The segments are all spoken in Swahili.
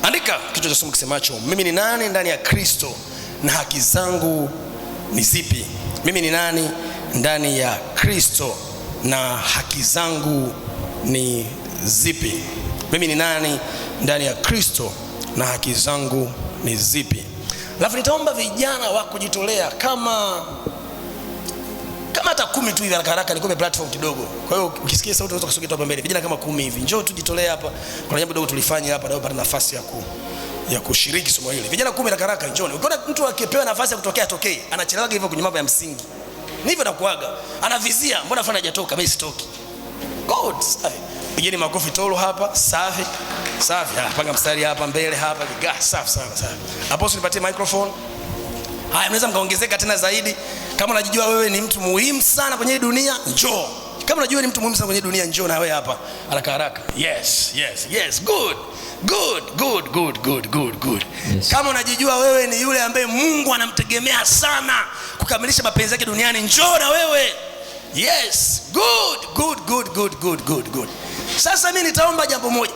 Andika kichwa cha somo kisemacho, mimi ni nani ndani ya Kristo na haki zangu ni zipi? Mimi ni nani ndani ya Kristo na haki zangu ni zipi? Mimi ni nani ndani ya Kristo na haki zangu ni zipi? Alafu nitaomba vijana wa kujitolea kama hata 10 tu hivi haraka nikupe platform kidogo. Kwa hiyo ukisikia sauti unaweza kusogea hapa mbele. Vijana kama 10 hivi. Njoo tujitolee hapa. Kuna jambo dogo tulifanya hapa ndio pata nafasi ya kushiriki somo hili. Vijana 10 haraka njoo. Ukiona mtu akipewa nafasi ya kutokea atokee, anachelewa hivyo kwenye mambo ya msingi. Ni hivyo nakuaga. Anavizia, mbona afanya hajatoka, mimi sitoki. God, safi. Pigeni makofi tolo hapa, safi. Safi. Panga mstari hapa mbele hapa, safi sana. Apostle nipatie microphone. Haya, mnaweza mkaongezeka tena zaidi. Kama unajijua wewe ni mtu muhimu sana kwenye dunia, njoo. Kama unajua ni mtu muhimu sana kwenye dunia, njoo na wewe hapa haraka. Yes. Good. Yes. Kama unajijua wewe ni yule ambaye Mungu anamtegemea sana kukamilisha mapenzi yake duniani, njoo na wewe. Yes. Good. Sasa mimi nitaomba jambo moja.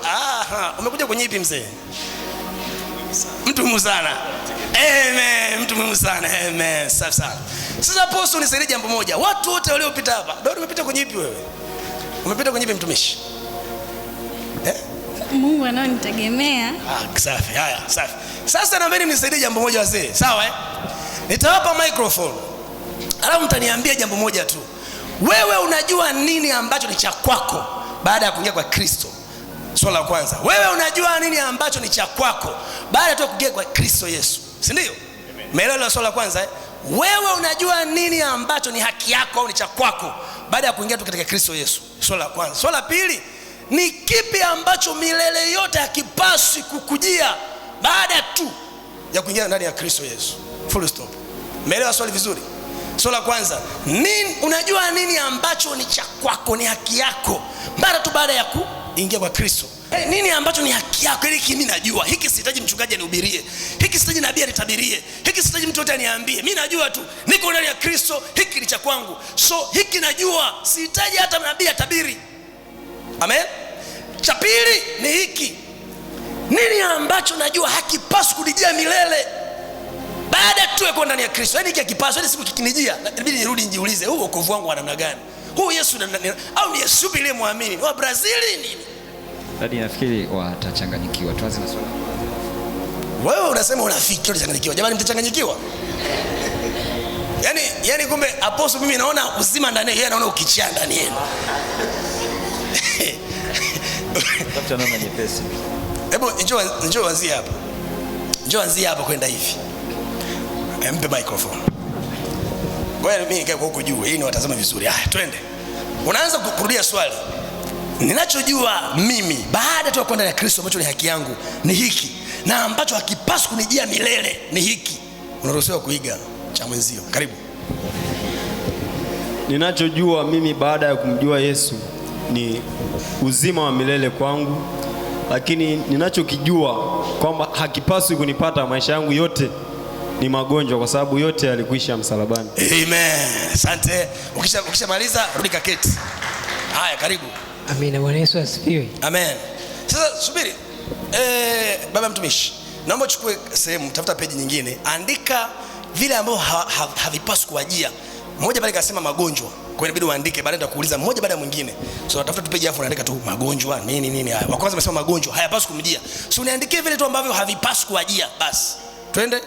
Umekuja kwenye ipi mzee? Mtu muhimu sana. Amen. Mtu muhimu sana. Amen. Safi sana. Sasa Apostle nisaidie jambo moja. Watu wote waliopita hapa, ndio umepita kwenye ipi wewe? Umepita kwenye ipi mtumishi? Mungu ananitegemea. Safi. Haya, safi. Sasa naomba mnisaidie jambo moja wazee. Sawa Nitawapa microphone. Alafu mtaniambia jambo moja tu. Wewe unajua nini ambacho ni cha kwako baada ya kuingia kwa Kristo? Swali la kwanza. Wewe unajua nini ambacho ni cha kwako baada ya kuingia kwa Kristo Yesu? Si ndio? Umeelewa swali la kwanza Wewe unajua nini ambacho ni haki yako au ni cha kwako baada ya kuingia tu katika Kristo Yesu? Swali la kwanza. Swali la pili, ni kipi ambacho milele yote hakipaswi kukujia baada tu ya kuingia ndani ya Kristo Yesu? Full stop. Umeelewa swali vizuri? Swali la kwanza, unajua nini ambacho ni cha kwako, ni haki yako baada ya kuingia kwa Kristo? Nini ambacho ni haki yako? Hiki mimi najua. Hiki sihitaji mchungaji anihubirie. Hiki sihitaji nabii anitabirie. Hiki sihitaji mtu yote aniambie. Mimi najua tu niko ndani ya Kristo, hiki ni cha kwangu. So hiki najua, sihitaji hata nabii atabiri. Amen. Cha pili ni hiki. Nini ambacho najua hakipaswi kunijia milele baada tu ya kuwa ndani ya Kristo? Hiki hakipaswi, siku kikinijia inabidi nirudi nijiulize, huu wokovu wangu wa namna gani? Huu Yesu au ni Yesu bila muamini? Wa Brazili nini? Hadi nafikiri watachanganyikiwa. Tuanze na swali. Wewe unasema unafikiri utachanganyikiwa. Jamani, mtachanganyikiwa? Yaani kumbe Apostle mimi naona uzima ndani yeye, anaona ukichaa ndani yenu. Tafuta namba nyepesi. Hebu njoo anzia hapa. Njoo anzia hapa kwenda hivi. Mpe microphone. Wewe mimi nikae huko juu ili niwatazame vizuri. Haya, twende. Unaanza kurudia swali. Ninachojua mimi baada tu ya kwenda na Kristo ambacho ni haki yangu ni hiki, na ambacho hakipaswi kunijia milele ni hiki. Unaruhusiwa kuiga cha mwenzio. Karibu. Ninachojua mimi baada ya kumjua Yesu ni uzima wa milele kwangu, lakini ninachokijua kwamba hakipaswi kunipata maisha yangu yote ni magonjwa, kwa sababu yote yalikwisha msalabani. Amen. Asante. Ukishamaliza rudi kaketi. Haya, karibu. Amina. Bwana Yesu asifiwe. Amen. Sasa subiri. Baba mtumishi, naomba uchukue sehemu, tafuta peji nyingine, andika vile ambavyo havipaswi kuwajia. Mmoja pale kasema magonjwa. Kwa hiyo inabidi uandike, baadaye nitakuuliza mmoja baada ya mwingine. So tafuta tu peji afu unaandika tu magonjwa nini haya. Wa kwanza amesema magonjwa hayapaswi kumjia. So uniandikie vile tu ambavyo havipaswi kuwajia basi. Twende.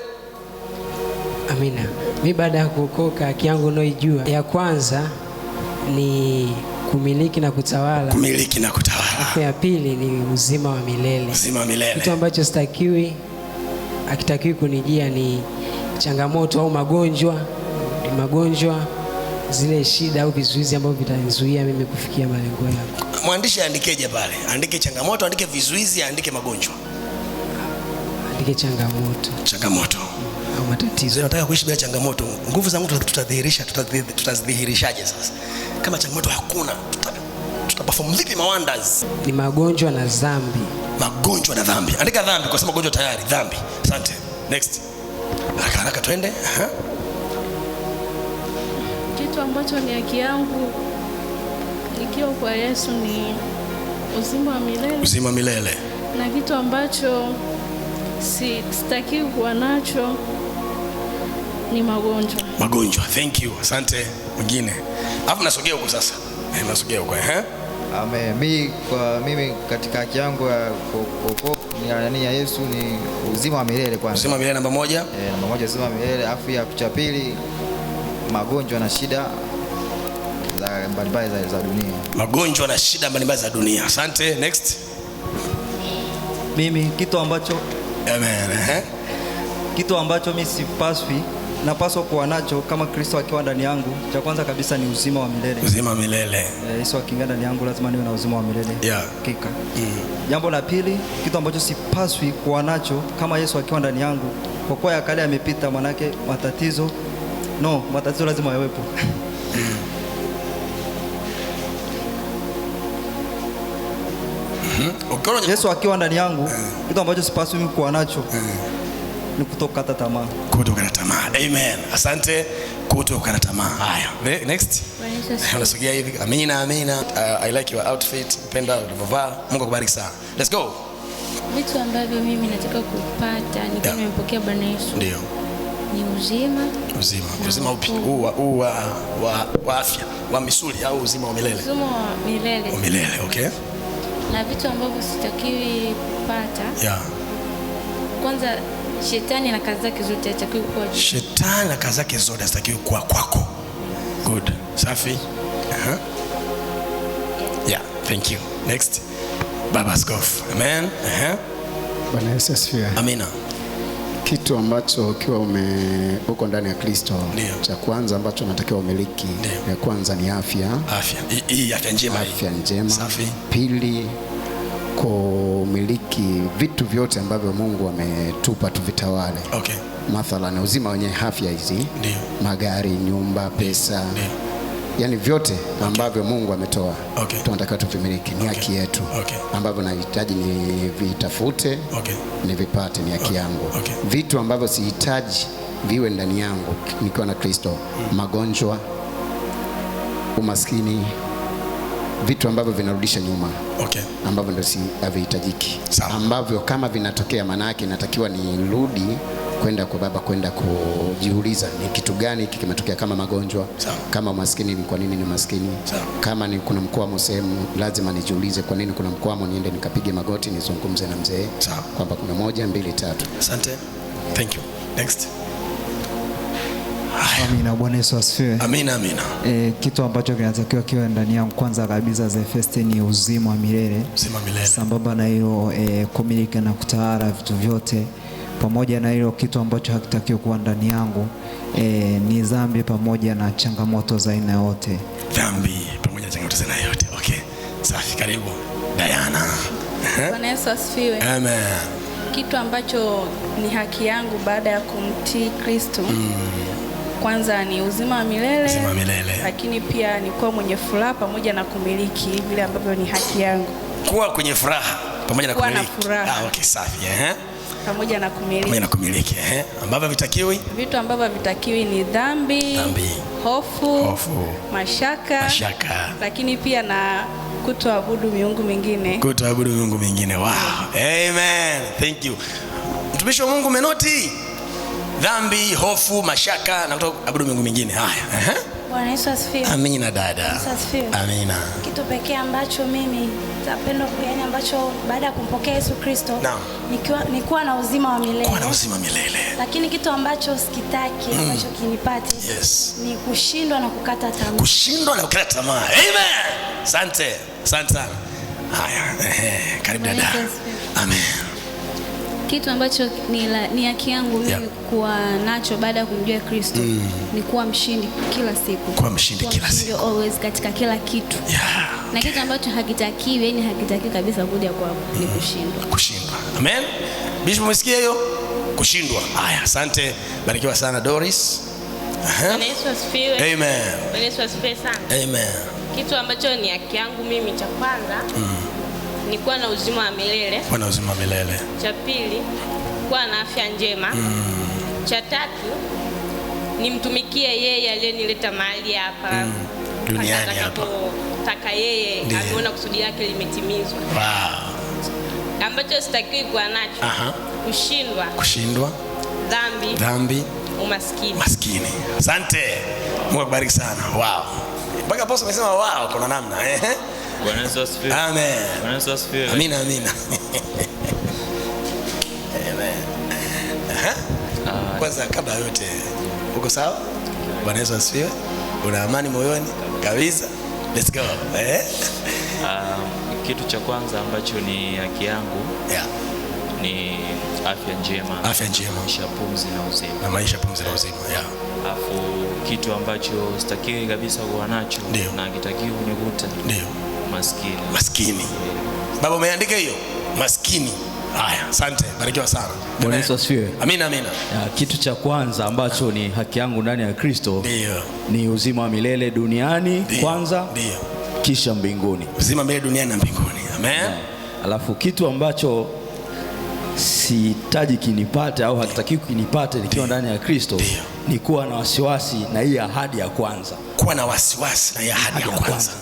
Amina. Mimi baada ya kuokoka, haki yangu naijua ya kwanza ni kumiliki na kutawala. Ya pili ni uzima wa milele. Kitu ambacho hakitakiwi kunijia ni changamoto au magonjwa, zile shida au vizuizi ambavyo vitanizuia mimi kufikia malengo yangu. Mwandishi andikeje pale? Andike changamoto, andike vizuizi, andike magonjwa. Andike changamoto. Au matatizo. Nataka kuishi bila changamoto. Nguvu za Mungu tutazidhihirishaje sasa? Kama changamoto hakuna, tutaperform vipi wonders? Ni magonjwa na dhambi. Andika dhambi kwa sababu magonjwa tayari, dhambi. Asante. Next. Haraka twende. Kitu ambacho ni haki yangu nikiwa kwa Yesu ni uzima wa milele. Uzima milele. Na kitu ambacho sitaki kuwa nacho ni magonjwa. Magonjwa. Thank you. Asante. Mwingine. Alafu nasogea huko sasa. Nasogea huko Amen. Mimi katika haki yangu ya ya Yesu ni uzima wa milele kwanza. Uzima wa milele namba 1. Namba 1 uzima wa milele, afu ya cha pili magonjwa na shida za mbalimbali za dunia. Magonjwa na shida mbalimbali za dunia. Asante. Next. Mimi kitu ambacho Amen. Kitu ambacho mimi napaswa kuwa nacho kama Kristo akiwa ndani yangu, cha kwanza kabisa ni uzima wa milele. Uzima wa milele. Yesu akiingia ndani yangu lazima niwe na uzima wa milele. Hakika. Jambo la pili, kitu ambacho sipaswi kuwa nacho kama Yesu akiwa ndani yangu, kwa kuwa ya kale yamepita, manake matatizo lazima yawepo. Yesu akiwa ndani yangu, kitu ambacho sipaswi mimi kuwa nacho ni kutokata tamaa. Kutokata tamaa. Amen. Asante. Kutokata tamaa. Haya. Next. Unasogea hivi. Amina. I like your outfit. Penda ulivyovaa. Mungu akubariki sana. Let's go. Vitu ambavyo mimi nataka kupata ni kama nimepokea Bwana Yesu. Ndio. Ni uzima. Uzima upi? Wa afya, wa misuli au uzima wa milele? Uzima wa milele. Wa milele, okay. Na vitu ambavyo sitakiwi kupata. Kwanza shetani na kazi zake zote hatakiwi kuwa. Shetani na kazi zake zote hatakiwi kuwa kwako. Good. Safi. Thank you. Next. Baba Askofu. Amen. Bwana Yesu asifiwe. Amina. Kitu ambacho ukiwa uko ndani ya Kristo, cha kwanza ambacho unatakiwa umiliki, ya kwanza ni afya. Hii afya njema. Afya njema. Safi. Pili, kumiliki vitu vyote ambavyo Mungu ametupa tuvitawale. Okay. Mathalan uzima wenye afya hizi, magari, nyumba, pesa. Yani vyote ambavyo Mungu ametoa, tunataka tuvimiliki, ni haki yetu. Ambavyo nahitaji ni vitafute, ni vipate, ni haki yangu. Vitu ambavyo sihitaji viwe ndani yangu nikiwa na Kristo, magonjwa, umaskini, vitu ambavyo vinarudisha nyuma, ambavyo ndio havihitajiki, ambavyo kama vinatokea maana yake natakiwa nirudi kwenda kwa Baba, kwenda kujiuliza ni kitu gani kimetokea, kama magonjwa, kama umaskini, kwa nini ni maskini, kama ni kuna mkwamo sehemu, lazima nijiulize kwa nini kuna mkwamo, niende nikapige magoti nizungumze na mzee kwamba kuna 1 2 3. Asante. Thank you. Next. Amina. Bwana Yesu asifiwe. Amina. Kitu ambacho kinatakiwa kiwe ndani yangu kwanza kabisa the first ni uzima wa milele. Sambamba na hilo kumiliki na kutawala vitu vyote. Pamoja na hilo, kitu ambacho hakitakiwi kuwa ndani yangu ni dhambi pamoja na changamoto za aina yote. Dhambi pamoja na changamoto za aina yote. Okay. Safi. Karibu Diana. Bwana Yesu asifiwe. Amen. Kitu ambacho ni haki yangu baada ya kumtii Kristo, kwanza ni uzima wa milele. Lakini pia ni kuwa mwenye furaha pamoja na kumiliki vile ambavyo ni haki yangu. Kuwa kwenye furaha pamoja na kumiliki. Okay, safi. Pamoja na kumiliki. Ambavyo vitakiwi? Vitu ambavyo vitakiwi ni dhambi, hofu, mashaka. Lakini pia na kutoabudu miungu mingine. Wow. Amen. Thank you. Mtumishi wa Mungu menoti dhambi, hofu, mashaka na kutoabudu miungu mingine. Haya. Bwana Yesu asifiwe. Amina dada. Yesu asifiwe. Amina. Kitu pekee ambacho mimi napenda kuyani ambacho baada ya kumpokea Yesu Kristo ni kuwa na uzima wa milele. Kuwa na uzima milele. Lakini kitu ambacho sikitaki ambacho kinipate ni kushindwa na kukata tamaa. Kushindwa na kukata tamaa. Amen. Asante sana. Haya. Karibu dada. Amen. Kitu ambacho ni haki yangu mimi kuwa nacho baada ya kumjua Kristo ni kuwa mshindi kila siku. Kuwa mshindi kila siku. Always katika kila kitu. Na kitu ambacho hakitakiwi, yani hakitaki kabisa kuja kwako ni kushindwa. Amen. Bishop umesikia hiyo? Kushindwa. Haya, asante. Barikiwa sana Doris. Bwana Yesu asifiwe. Amen. Bwana Yesu asifiwe sana. Amen. Kitu ambacho ni haki yangu mimi cha kwanza ni kuwa na uzima wa milele. Kuwa na uzima wa milele. Cha pili, kuwa na afya njema. Cha tatu, nimtumikie yeye aliyenileta mahali hapa duniani hapa. Taka yeye ameona kusudi lake limetimizwa. Wow. ambacho sitakiwi kuwa nacho. Kushindwa, dhambi, umaskini. Asante. Mungu akubariki sana. Wow. Mpaka hapo umesema wow, kuna namna. Bwana Yesu asifiwe. Amen. Bwana Yesu asifiwe. Amina. Amen. Kwanza kabla yote, uko sawa? Bwana Yesu asifiwe. Una amani moyoni kabisa? Let's go. Kitu cha kwanza ambacho ni haki yangu ni afya njema. Maisha, pumzi na uzima. Alafu kitu ambacho sitakiwi kabisa kuwa nacho na kitakiwi kunikuta maskini. Baba umeandika hiyo? Maskini. Haya, asante. Barikiwa sana. Bwana Yesu asifiwe. Amina. Kitu cha kwanza ambacho ni haki yangu ndani ya Kristo ni uzima wa milele duniani kwanza, kisha mbinguni. Uzima wa milele duniani na mbinguni. Amen. Alafu kitu ambacho sihitaji kinipate au hakitakiwi kinipate nikiwa ndani ya Kristo ni kuwa na wasiwasi na hii ahadi ya kwanza. Kuwa na wasiwasi na hii ahadi ya kwanza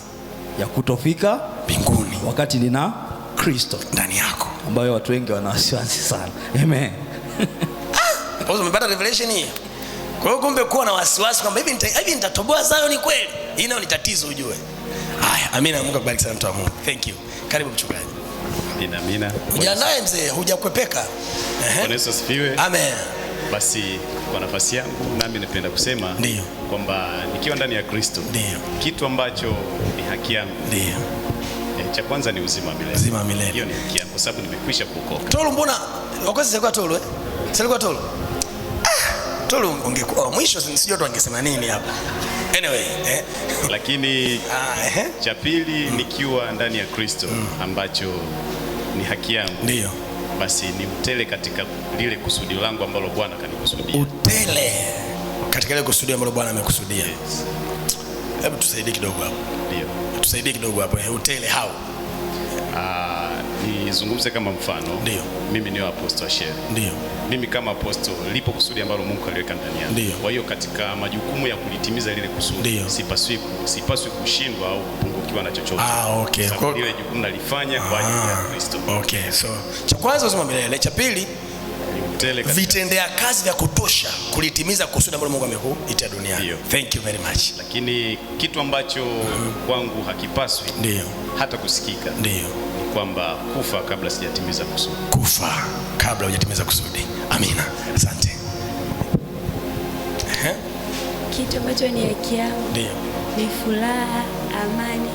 ya kutofika mbinguni wakati nina Kristo ndani yako, ambayo watu wengi wana wasiwasi sana. Amen. Umepata revelation hii? Kwa hiyo kumbe kuwa na wasiwasi kwamba hivi nitatoboa zao ni kweli. Hii nao ni tatizo ujue. Haya, amina. Mungu akubariki sana mtu wa Mungu. Thank you. Karibu mchungaji. Amina. Ujanaye mzee, hujakwepeka. Bwana Yesu asifiwe. Amen. Basi kwa nafasi yangu nami napenda kusema kwamba nikiwa ndani ya Kristo kitu ambacho ni haki yangu cha kwanza ni uzima wa milele. Hiyo ni haki yangu kwa sababu nimekwisha kuokoka. Tolu, mbona wakati zilikuwa Tolu Silikuwa Tolu? Tolu ungekuwa mwisho, sijui watu wangesema nini hapa. Anyway, lakini cha pili nikiwa ndani ya Kristo ambacho ni haki yangu. Basi ni utele katika lile kusudi langu ambalo Bwana kanikusudia. Utele katika lile kusudi ambalo Bwana amekusudia. Hebu tusaidie kidogo hapo. Tusaidie kidogo hapo. Utele how? Nizungumze kama mfano. Mimi ni apostle Asher. Mimi kama apostle lipo kusudi ambalo Mungu aliweka ndani yangu. Kwa hiyo katika majukumu ya kulitimiza lile kusudi sipaswi kushindwa au kupungukiwa na chochote. Okay. Kwa hiyo jukumu nalifanya kwa ajili ya Kristo. Okay. So cha kwanza uzima milele, cha pili vitendea kazi vya kutosha kulitimiza kusudi ambalo Mungu amekuitia duniani. Thank you very much. Lakini kitu ambacho kwangu hakipaswi hata kusikika ni kwamba kufa kabla sijatimiza kusudi. Kufa kabla hujatimiza kusudi. Amina. Asante. Kitu ambacho ni haki yangu ni furaha, amani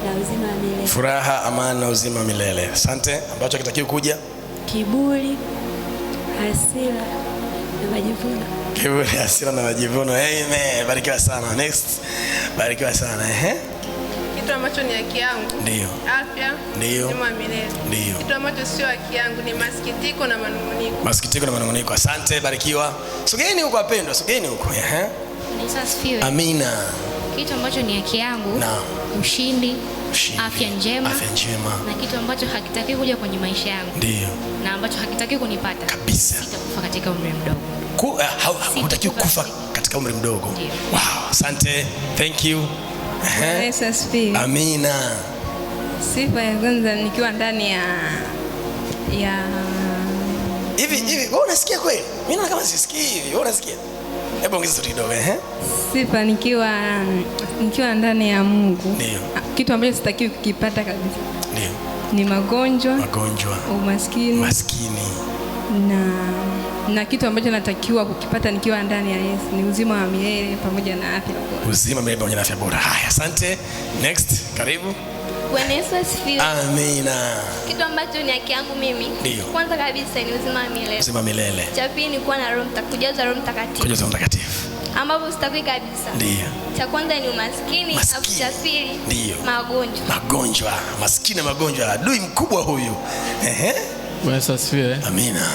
na uzima wa milele. Furaha, amani na uzima wa milele. Asante. Ambacho kitakiwa kuja kiburi, hasira na majivuno. Kiburi, hasira na majivuno. Amen. Barikiwa sana. Next. Barikiwa sana. Kitu ambacho ni haki yangu afya, uzima wa milele. Kitu ambacho sio haki yangu ni masikitiko na manunguniko. Masikitiko na manunguniko. Asante. Barikiwa. Sogeeni huko wapendwa, sogeeni huko. Asifiwe. Amina. Kitu ambacho ni haki yangu ushindi, afya njema na kitu ambacho hakitaki kuja kwenye maisha yangu na ambacho hakitaki kunipata kabisa, sitakufa katika umri mdogo. Hutakiwi kufa katika umri mdogo. Wow, asante. Thank you. Yesu asifiwe. Amina. Sifa ya kwanza nikiwa ndani ya hivi wewe unasikia kweli? Mimi naona kama sisikii hivi. Wewe unasikia? Hebu ongeza sauti kidogo. Sifa nikiwa ndani ya Mungu. Kitu ambacho sitakiwi kukipata kabisa ni magonjwa, umaskini na kitu ambacho natakiwa kukipata nikiwa ndani ya Yesu ni uzima wa milele pamoja na afya bora. Uzima wa milele pamoja na afya bora. Haya, asante. Next, karibu. Bwana Yesu asifiwe. Amina. Kitu ambacho ni haki yangu mimi kwanza kabisa ni uzima wa milele. Uzima wa milele. Cha pili ni kuwa na Roho Mtakatifu, kujaza Roho Mtakatifu. Kujaza Roho Mtakatifu. Ambapo sitakuwa kabisa. Cha kwanza ni umaskini, cha pili magonjwa. Maskini na magonjwa, adui mkubwa huyu. Bwana Yesu asifiwe. Amina.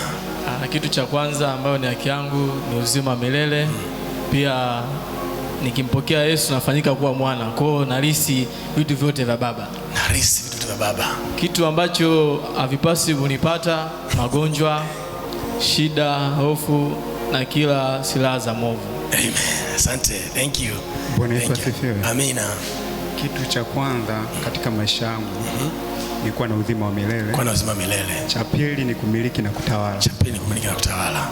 Kitu cha kwanza ambayo ni haki yangu ni uzima wa milele. Pia nikimpokea Yesu nafanyika kuwa mwana. Kwa hiyo narisi vitu vyote vya Baba. Narisi vitu vya Baba. Kitu ambacho havipasi kunipata, magonjwa, shida, hofu na kila silaha za mwovu. Amen. Asante. Thank you. Bwana Yesu asifiwe. Amina. Kitu cha kwanza katika maisha yangu ni kuwa na uzima wa milele. Kuwa na uzima wa milele. Cha pili ni kumiliki na kutawala. Cha pili ni kumiliki na kutawala.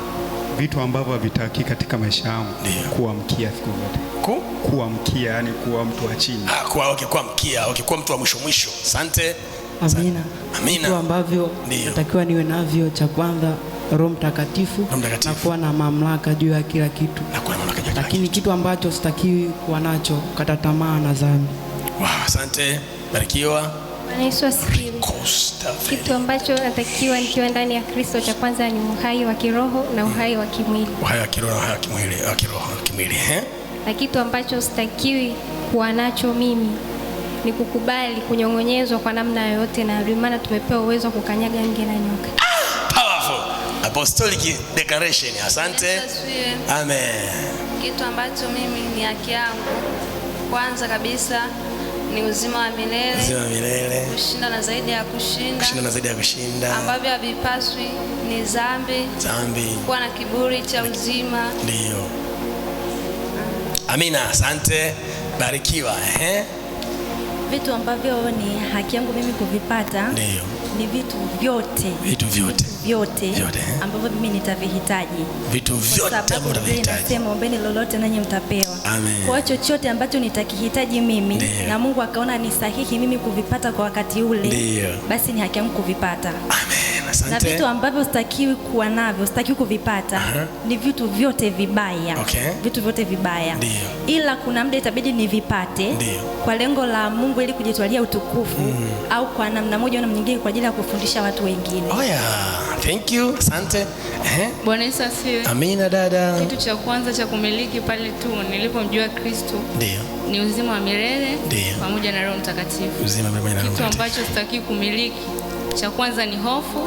Vitu ambavyo havitaki katika maisha yangu, kuwa mkia siku zote. Kuwa mkia, yani kuwa mtu wa chini. Kuwa mkia, kuwa mtu wa mwisho. Asante. Amina. Vitu ambavyo natakiwa niwe navyo, cha kwanza Roho Mtakatifu na kuwa na mamlaka juu ya kila kitu. Lakini kitu ambacho sitakiwi kuwa nacho, kukata tamaa na dhambi. Wow, asante. Barikiwa. Yesu asifiwe. Kitu ambacho natakiwa nikiwa ndani ya Kristo, cha kwanza ni uhai wa kiroho na uhai wa kimwili. Uhai wa kiroho na uhai wa kimwili. Na kitu ambacho sitakiwi kuwa nacho mimi ni kukubali kunyong'onyezwa kwa namna yoyote, na maana tumepewa uwezo wa kukanyaga nge na nyoka. Powerful. Apostolic declaration. Asante. Amen. Kitu ambacho mimi ni haki yangu kwanza kabisa ni uzima wa milele. Uzima wa milele. Kushinda na zaidi ya kushinda. Kushinda na zaidi ya kushinda. Ambavyo havipaswi ni dhambi. Kuwa na kiburi cha uzima. Ndio. Amina, asante. Barikiwa. Vitu ambavyo ni haki yangu mimi kuvipata. Ndio. Ni vitu vyote. Vitu vyote. Vyote ambavyo mimi nitavihitaji. Vitu vyote ambavyo utavihitaji. Nasema ombeni lolote nanyi mtapewa. Amen. Kwa chochote ambacho nitakihitaji mimi na Mungu akaona ni sahihi mimi kuvipata kwa wakati ule, basi ni haki yangu kuvipata. Amen. Asante. Na vitu ambavyo sitakiwi kuwa navyo, sitakiwi kuvipata, ni vitu vyote vibaya. Vitu vyote vibaya. Ila kuna muda itabidi nivipate kwa lengo la Mungu ili kujitwalia utukufu au kwa namna moja au nyingine kwa ajili ya kufundisha watu wengine. Oh yeah. Thank you. Asante. Bwana Yesu asifiwe. Amina dada. Kitu cha kwanza cha kumiliki pale tu nilipomjua Kristo ni uzima wa milele pamoja na Roho Mtakatifu. Uzima wa milele na Roho Mtakatifu. Kitu ambacho sitaki kumiliki cha kwanza ni hofu,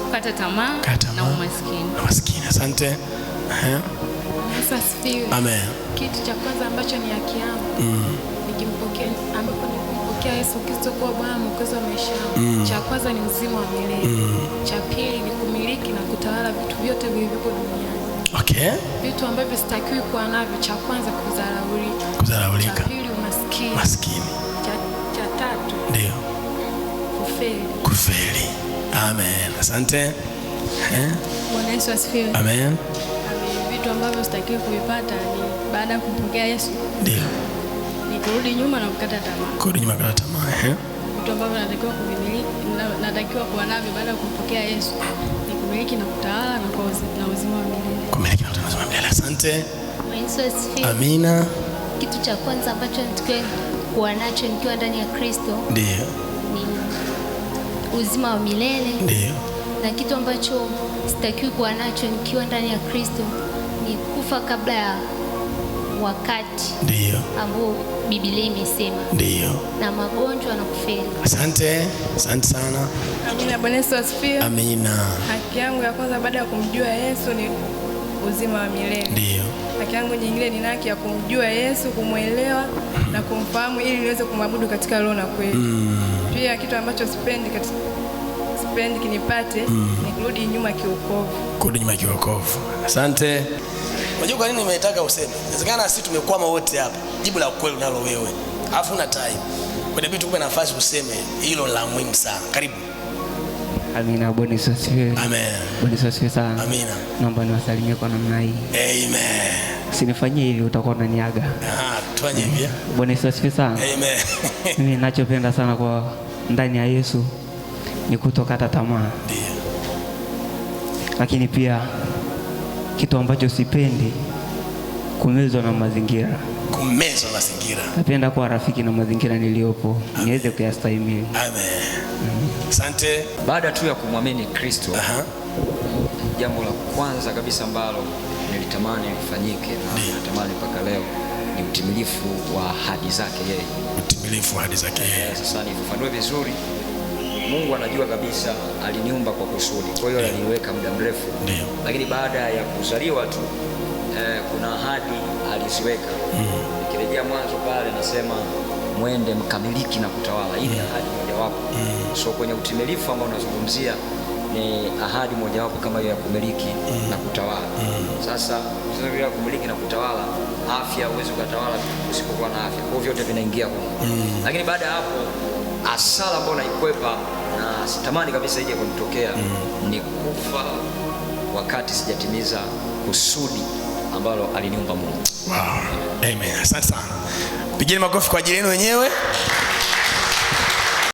kukata tamaa na umaskini. Asante. Yesu asifiwe. Amen. Kitu cha kwanza ambacho ni haki yangu nikimpokea Yesu Kristo kuwa Bwana Mwokozi wa maisha yangu. Cha kwanza ni uzima wa milele. Cha pili ni kumiliki na kutawala vitu vyote vilivyopo duniani. Vitu ambavyo sitakiwi kuwa navyo, cha kwanza kudharaulika. Cha pili umaskini. Cha tatu kufeli. Amen. Asante. Bwana Yesu asifiwe. Amen. Vitu ambavyo sitakiwi kuvipata ni baada ya kumpokea Yesu. Kurudi nyuma na kukata tamaa. Kurudi nyuma na kukata tamaa. Vitu ambavyo natakiwa kuwa navyo baada ya kumpokea Yesu ni kumiliki na kutawala na uzima wa milele. Kumiliki na kutawala uzima wa milele. Asante. Yesu asifiwe. Amina. Kitu cha kwanza ambacho natakiwa kuwa nacho nikiwa ndani ya Kristo ni uzima wa milele. Na kitu ambacho sitakiwi kuwa nacho nikiwa ndani ya Kristo ni kufa kabla ya wakati ambao Biblia imesema. Na magonjwa na kufeli. Asante. Asante sana. Amina. Bwana Yesu asifiwe. Amina. Haki yangu ya kwanza baada ya kumjua Yesu ni uzima wa milele. Haki yangu nyingine ni haki ya kumjua Yesu, kumwelewa na kumfahamu ili niweze kumwabudu katika roho na kweli. Pia kitu ambacho sipendi kinipate ni kurudi nyuma kiukovu. Kurudi nyuma kiukovu. Asante. Unajua kwa nini nimetaka useme? Inawezekana sisi tumekwama wote hapa. Jibu la kweli unalo wewe. Alafu una time. Kwa nini tukupe nafasi useme hilo la muhimu sana. Karibu. Amina. Bwana Yesu asifiwe. Amen. Bwana Yesu asifiwe sana. Amina. Naomba niwasalimie kwa namna hii. Amen. Usinifanyie hivi utakuwa unaniaga. Tufanye hivi. Bwana Yesu asifiwe sana. Amen. Mimi ninachopenda sana kwa ndani ya Yesu ni kutokata tamaa. Lakini pia kitu ambacho sipendi kumezwa na mazingira. Kumezwa na mazingira. Napenda kuwa rafiki na mazingira niliyopo niweze kuyastahimili. Amen. Asante. Baada tu ya kumwamini Kristo, jambo la kwanza kabisa ambalo nilitamani lifanyike na natamani mpaka leo ni utimilifu wa ahadi zake yeye. Utimilifu wa ahadi zake yeye. Sasa nifafanue vizuri. Mungu anajua kabisa aliniumba kwa kusudi. Kwa hiyo aliniweka muda mrefu. Lakini baada ya kuzaliwa tu kuna ahadi aliziweka. Nikirejea mwanzo pale nasema mwende mkamiliki na kutawala. Hii ni ahadi mojawapo. So kwenye utimilifu ambao unazungumzia ni ahadi mojawapo kama hiyo ya kumiliki na kutawala. Sasa usizoea kumiliki na kutawala, afya huwezi kutawala usipokuwa na afya. Kwa hivyo vyote vinaingia huko. Lakini baada ya hapo hasara ambayo naikwepa na sitamani kabisa ije kunitokea ni kufa wakati sijatimiza kusudi ambalo aliniumba Mungu. Wow. Amen. Asante sana. Pigeni makofi kwa ajili yenu wenyewe.